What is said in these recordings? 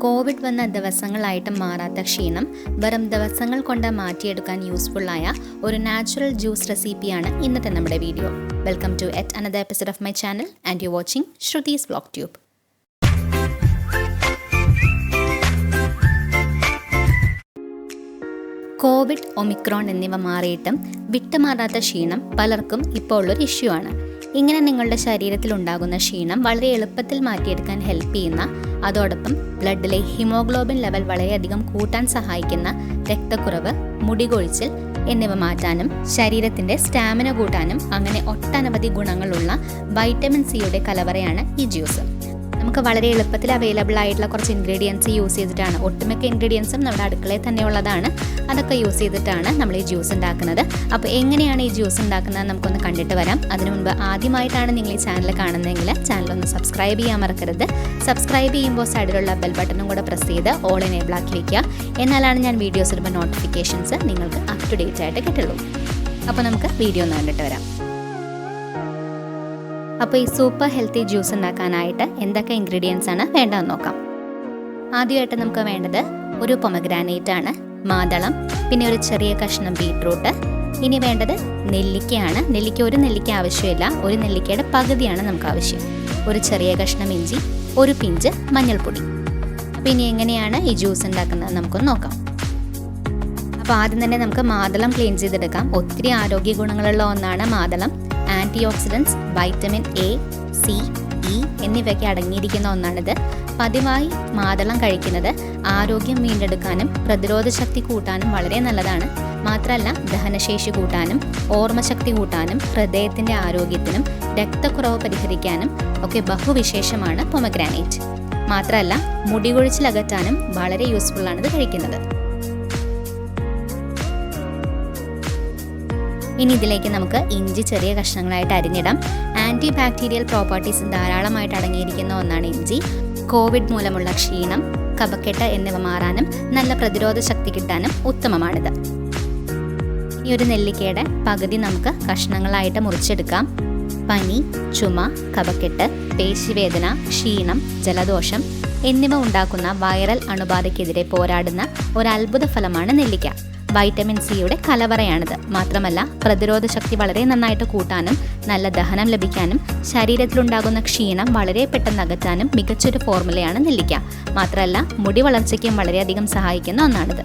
Covid വന്ന ദിവസങ്ങളായിട്ട് മാറാത്ത ക്ഷീണം വെറും ദിവസങ്ങൾ കൊണ്ട് മാറ്റിയെടുക്കാൻ യൂസ്ഫുള്ളായ ഒരു നാച്ചുറൽ ജ്യൂസ് റെസിപ്പിയാണ് ഇന്നത്തെ നമ്മുടെ video. Welcome to yet another episode of my channel and you watching Shruthi's vlog tube. Covid, omicron എന്നിവ മാറിയിട്ടും വിട്ടുമാറാത്ത ക്ഷീണം പലർക്കും ഇപ്പോൾ ഉള്ളൊരു ഇഷ്യൂ ആണ്. ഇങ്ങനെ നിങ്ങളുടെ ശരീരത്തിൽ ഉണ്ടാകുന്ന ക്ഷീണം വളരെ എളുപ്പത്തിൽ മാറ്റിയെടുക്കാൻ ഹെൽപ്പ് ചെയ്യുന്ന, അതോടൊപ്പം ബ്ലഡിലെ ഹിമോഗ്ലോബിൻ ലെവൽ വളരെയധികം കൂട്ടാൻ സഹായിക്കുന്ന രക്തക്കുറവ്, മുടികൊഴിച്ചിൽ എന്നിവ മാറ്റാനും ശരീരത്തിൻ്റെ സ്റ്റാമിന കൂട്ടാനും അങ്ങനെ ഒട്ടനവധി ഗുണങ്ങളുള്ള വൈറ്റമിൻ സിയുടെ കലവറയാണ് ഈ ജ്യൂസ്. നമുക്ക് വളരെ എളുപ്പത്തിൽ അവൈലബിൾ ആയിട്ടുള്ള കുറച്ച് ഇൻഗ്രീഡിയൻസ് യൂസ് ചെയ്തിട്ടാണ്, ഒട്ടുമിക്ക ഇൻഗ്രീഡിയൻസും നമ്മുടെ അടുക്കളയിൽ തന്നെ ഉള്ളതാണ്, അതൊക്കെ യൂസ് ചെയ്തിട്ടാണ് നമ്മൾ ഈ ജ്യൂസ് ഉണ്ടാക്കുന്നത്. അപ്പോൾ എങ്ങനെയാണ് ഈ ജ്യൂസ് ഉണ്ടാക്കുന്നത് നമുക്കൊന്ന് കണ്ടിട്ട് വരാം. അതിനു മുൻപ് ആദ്യമായിട്ടാണ് നിങ്ങൾ ഈ ചാനൽ കാണുന്നതെങ്കിൽ ചാനലൊന്ന് സബ്സ്ക്രൈബ് ചെയ്യാൻ മറക്കരുത്. സബ്സ്ക്രൈബ് ചെയ്യുമ്പോൾ സൈഡിലുള്ള ബെൽ ബട്ടണും കൂടെ പ്രസ് ചെയ്ത് ഓൾ എനേബിൾ ആക്കി വയ്ക്കുക. എന്നാലാണ് ഞാൻ വീഡിയോസ് ഇടുമ്പോൾ നോട്ടിഫിക്കേഷൻസ് നിങ്ങൾക്ക് അപ് ടു ഡേറ്റ് ആയിട്ട് കിട്ടുള്ളൂ. അപ്പോൾ നമുക്ക് വീഡിയോ ഒന്ന് കണ്ടിട്ട് വരാം. അപ്പോൾ ഈ സൂപ്പർ ഹെൽത്തി ജ്യൂസ് ഉണ്ടാക്കാനായിട്ട് എന്തൊക്കെ ഇൻഗ്രീഡിയൻസ് ആണ് വേണ്ടതെന്ന് നോക്കാം. ആദ്യമായിട്ട് നമുക്ക് വേണ്ടത് ഒരു പൊമഗ്രാനേറ്റ് ആണ്, മാതളം, പിന്നെ ഒരു ചെറിയ കഷ്ണം ബീട്രൂട്ട്. ഇനി വേണ്ടത് നെല്ലിക്കയാണ്. നെല്ലിക്ക ഒരു നെല്ലിക്ക ആവശ്യമില്ല, ഒരു നെല്ലിക്കയുടെ പകുതിയാണ് നമുക്ക് ആവശ്യം. ഒരു ചെറിയ കഷ്ണം ഇഞ്ചി, ഒരു പിഞ്ച് മഞ്ഞൾപ്പൊടി. അപ്പോൾ ഇനി എങ്ങനെയാണ് ഈ ജ്യൂസ് ഉണ്ടാക്കുന്നത് നമുക്കൊന്ന് നോക്കാം. അപ്പോൾ ആദ്യം തന്നെ നമുക്ക് മാതളം ക്ലീൻ ചെയ്തെടുക്കാം. ഒത്തിരി ആരോഗ്യ ഗുണങ്ങളുള്ള ഒന്നാണ് മാതളം. Antioxidants, vitamin A, C, E എന്നിവയൊക്കെ അടങ്ങിയിരിക്കുന്ന ഒന്നാണിത്. പതിവായി മാതളം കഴിക്കുന്നത് ആരോഗ്യം വീണ്ടെടുക്കാനും പ്രതിരോധ ശക്തി കൂട്ടാനും വളരെ നല്ലതാണ്. മാത്രമല്ല ദഹനശേഷി കൂട്ടാനും ഓർമ്മശക്തി കൂട്ടാനും ഹൃദയത്തിൻ്റെ ആരോഗ്യത്തിനും രക്തക്കുറവ് പരിഹരിക്കാനും ഒക്കെ ബഹുവിശേഷമാണ് പൊമഗ്രാനേറ്റ്. മാത്രമല്ല മുടികൊഴിച്ചിൽ അകറ്റാനും വളരെ യൂസ്ഫുള്ളാണ് ഇത് കഴിക്കുന്നത്. ഇനി ഇതിലേക്ക് നമുക്ക് ഇഞ്ചി ചെറിയ കഷ്ണങ്ങളായിട്ട് അരിഞ്ഞിടാം. ആൻറ്റി ബാക്ടീരിയൽ പ്രോപ്പർട്ടീസ് ധാരാളമായിട്ട് അടങ്ങിയിരിക്കുന്ന ഒന്നാണ് ഇഞ്ചി. കോവിഡ് മൂലമുള്ള ക്ഷീണം, കഫക്കെട്ട് എന്നിവ മാറാനും നല്ല പ്രതിരോധ ശക്തി കിട്ടാനും ഉത്തമമാണിത്. ഈ ഒരു നെല്ലിക്കയുടെ പകുതി നമുക്ക് കഷ്ണങ്ങളായിട്ട് മുറിച്ചെടുക്കാം. പനി, ചുമ, കഫക്കെട്ട്, പേശിവേദന, ക്ഷീണം, ജലദോഷം എന്നിവ ഉണ്ടാക്കുന്ന വൈറൽ അണുബാധയ്ക്കെതിരെ പോരാടുന്ന ഒരു അത്ഭുത ഫലമാണ് നെല്ലിക്ക. വൈറ്റമിൻ സിയുടെ കലവറയാണിത്. മാത്രമല്ല പ്രതിരോധ ശക്തി വളരെ നന്നായിട്ട് കൂട്ടാനും നല്ല ദഹനം ലഭിക്കാനും ശരീരത്തിലുണ്ടാകുന്ന ക്ഷീണം വളരെ പെട്ടെന്ന് അകറ്റാനും മികച്ചൊരു ഫോർമുലയാണ് നെല്ലിക്ക. മാത്രമല്ല മുടി വളർച്ചയ്ക്കും വളരെയധികം സഹായിക്കുന്ന ഒന്നാണിത്.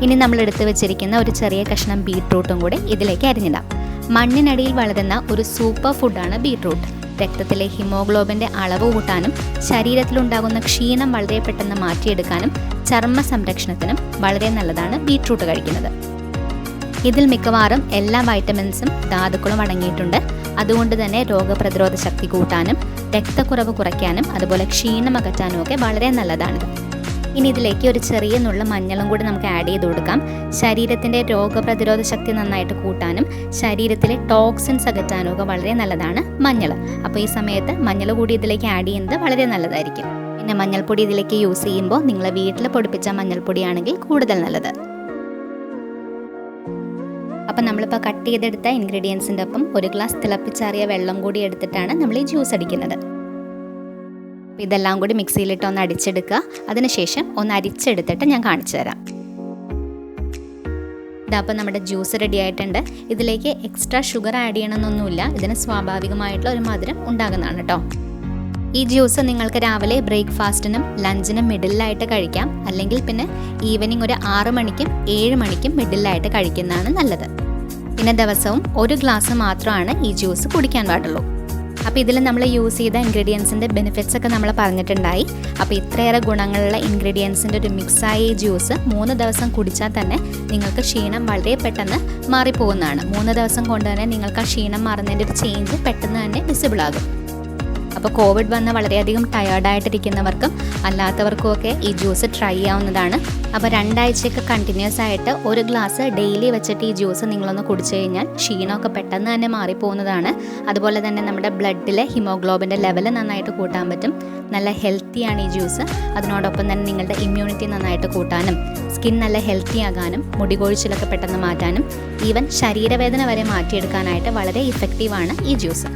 ഇനി നമ്മൾ എടുത്തു വെച്ചിരിക്കുന്ന ഒരു ചെറിയ കഷ്ണം ബീട്രൂട്ടും കൂടി ഇതിലേക്ക് അരിഞ്ഞിടാം. മണ്ണിനടിയിൽ വളരുന്ന ഒരു സൂപ്പർ ഫുഡാണ് ബീട്രൂട്ട്. രക്തത്തിലെ ഹിമോഗ്ലോബിൻ്റെ അളവ് കൂട്ടാനും ശരീരത്തിലുണ്ടാകുന്ന ക്ഷീണം വളരെ പെട്ടെന്ന് മാറ്റിയെടുക്കാനും ചർമ്മ സംരക്ഷണത്തിനും വളരെ നല്ലതാണ് ബീട്രൂട്ട് കഴിക്കുന്നത്. ഇതിൽ മിക്കവാറും എല്ലാ വൈറ്റമിൻസും ധാതുക്കളും അടങ്ങിയിട്ടുണ്ട്. അതുകൊണ്ട് തന്നെ രോഗപ്രതിരോധ ശക്തി കൂട്ടാനും രക്തക്കുറവ് കുറയ്ക്കാനും അതുപോലെ ക്ഷീണം അകറ്റാനും ഒക്കെ വളരെ നല്ലതാണിത്. ഇനി ഇതിലേക്ക് ഒരു ചെറിയ നുള്ള മഞ്ഞളും കൂടി നമുക്ക് ആഡ് ചെയ്ത് കൊടുക്കാം. ശരീരത്തിൻ്റെ രോഗപ്രതിരോധ ശക്തി നന്നായിട്ട് കൂട്ടാനും ശരീരത്തിലെ ടോക്സിൻസ് അകറ്റാനും ഒക്കെ വളരെ നല്ലതാണ് മഞ്ഞൾ. അപ്പോൾ ഈ സമയത്ത് മഞ്ഞൾ കൂടി ഇതിലേക്ക് ആഡ് ചെയ്യുന്നത് വളരെ നല്ലതായിരിക്കും. പിന്നെ മഞ്ഞൾപ്പൊടി ഇതിലേക്ക് യൂസ് ചെയ്യുമ്പോൾ നിങ്ങൾ വീട്ടിൽ പൊടിപ്പിച്ച മഞ്ഞൾപ്പൊടിയാണെങ്കിൽ കൂടുതൽ നല്ലത്. അപ്പം നമ്മളിപ്പോൾ കട്ട് ചെയ്തെടുത്ത ഇൻഗ്രീഡിയൻസിൻ്റെ ഒപ്പം ഒരു ഗ്ലാസ് തിളപ്പിച്ചാറിയ വെള്ളം കൂടി എടുത്തിട്ടാണ് നമ്മൾ ഈ ജ്യൂസ് അടിക്കുന്നത്. ഇതെല്ലാം കൂടി മിക്സിയിലിട്ട് ഒന്ന് അടിച്ചെടുക്കുക. അതിനുശേഷം ഒന്ന് അരിച്ചെടുത്തിട്ട് ഞാൻ കാണിച്ചു തരാം. ഇതപ്പോൾ നമ്മുടെ ജ്യൂസ് റെഡി ആയിട്ടുണ്ട്. ഇതിലേക്ക് എക്സ്ട്രാ ഷുഗർ ആഡ് ചെയ്യണമെന്നൊന്നുമില്ല. ഇതിന് സ്വാഭാവികമായിട്ടുള്ള ഒരു മധുരം ഉണ്ടാകുന്നതാണ് കേട്ടോ. ഈ ജ്യൂസ് നിങ്ങൾക്ക് രാവിലെ ബ്രേക്ക്ഫാസ്റ്റിനും ലഞ്ചിനും മിഡിലായിട്ട് കഴിക്കാം. അല്ലെങ്കിൽ പിന്നെ ഈവനിങ് ഒരു 6 മണിക്കും 7 മണിക്കും മിഡിലായിട്ട് കഴിക്കുന്നതാണ് നല്ലത്. പിന്നെ ദിവസവും ഒരു ഗ്ലാസ് മാത്രമാണ് ഈ ജ്യൂസ് കുടിക്കാൻ പാടുള്ളൂ. അപ്പോൾ ഇതിൽ നമ്മൾ യൂസ് ചെയ്ത ഇൻഗ്രീഡിയൻസിൻ്റെ ബെനിഫിറ്റ്സ് ഒക്കെ നമ്മൾ പറഞ്ഞിട്ടുണ്ടായി. അപ്പോൾ ഇത്രയേറെ ഗുണങ്ങളുള്ള ഇൻഗ്രീഡിയൻസിൻ്റെ ഒരു മിക്സായ ഈ ജ്യൂസ് 3 ദിവസം കുടിച്ചാൽ തന്നെ നിങ്ങൾക്ക് ക്ഷീണം വളരെ പെട്ടെന്ന് മാറിപ്പോകുന്നതാണ്. 3 ദിവസം കൊണ്ട് തന്നെ നിങ്ങൾക്ക് ആ ക്ഷീണം മാറുന്നതിൻ്റെ ഒരു ചേഞ്ച് പെട്ടെന്ന് തന്നെ വിസിബിൾ ആകും. അപ്പോൾ കോവിഡ് വന്ന് വളരെയധികം ടയേർഡായിട്ടിരിക്കുന്നവർക്കും അല്ലാത്തവർക്കും ഒക്കെ ഈ ജ്യൂസ് ട്രൈ ചെയ്യാവുന്നതാണ്. അപ്പോൾ 2 ആഴ്ചയൊക്കെ കണ്ടിന്യൂസ് ആയിട്ട് ഒരു ഗ്ലാസ് ഡെയിലി വെച്ചിട്ട് ഈ ജ്യൂസ് നിങ്ങളൊന്ന് കുടിച്ചു കഴിഞ്ഞാൽ ക്ഷീണമൊക്കെ പെട്ടെന്ന് തന്നെ മാറിപ്പോകുന്നതാണ്. അതുപോലെ തന്നെ നമ്മുടെ ബ്ലഡിലെ ഹിമോഗ്ലോബിൻ്റെ ലെവൽ നന്നായിട്ട് കൂട്ടാൻ പറ്റും. നല്ല ഹെൽത്തിയാണ് ഈ ജ്യൂസ്. അതിനോടൊപ്പം തന്നെ നിങ്ങളുടെ ഇമ്മ്യൂണിറ്റി നന്നായിട്ട് കൂട്ടാനും സ്കിൻ നല്ല ഹെൽത്തി ആകാനും മുടികൊഴിച്ചിലൊക്കെ പെട്ടെന്ന് മാറ്റാനും ഈവൻ ശരീരവേദന വരെ മാറ്റിയെടുക്കാനായിട്ട് വളരെ ഇഫക്റ്റീവാണ് ഈ ജ്യൂസ്.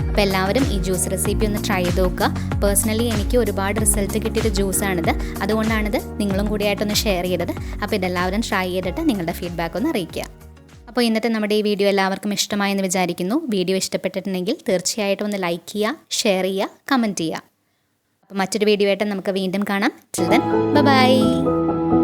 അപ്പോൾ എല്ലാവരും ഈ ജ്യൂസ് റെസിപ്പി ഒന്ന് ട്രൈ ചെയ്ത് നോക്കുക. പേഴ്സണലി എനിക്ക് ഒരുപാട് റിസൾട്ട് കിട്ടിയൊരു ജ്യൂസാണിത്. അതുകൊണ്ടാണിത് നിങ്ങളും കൂടിയായിട്ടൊന്ന് ഷെയർ ചെയ്തത്. അപ്പോൾ ഇതെല്ലാവരും ട്രൈ ചെയ്തിട്ട് നിങ്ങളുടെ ഫീഡ്ബാക്ക് ഒന്ന് അറിയിക്കുക. അപ്പോൾ ഇന്നത്തെ നമ്മുടെ ഈ വീഡിയോ എല്ലാവർക്കും ഇഷ്ടമായെന്ന് വിചാരിക്കുന്നു. വീഡിയോ ഇഷ്ടപ്പെട്ടിട്ടുണ്ടെങ്കിൽ തീർച്ചയായിട്ടും ഒന്ന് ലൈക്ക് ചെയ്യുക, ഷെയർ ചെയ്യുക, കമൻറ്റ് ചെയ്യുക. അപ്പോൾ മറ്റൊരു വീഡിയോ ആയിട്ട് നമുക്ക് വീണ്ടും കാണാം. Till then bye.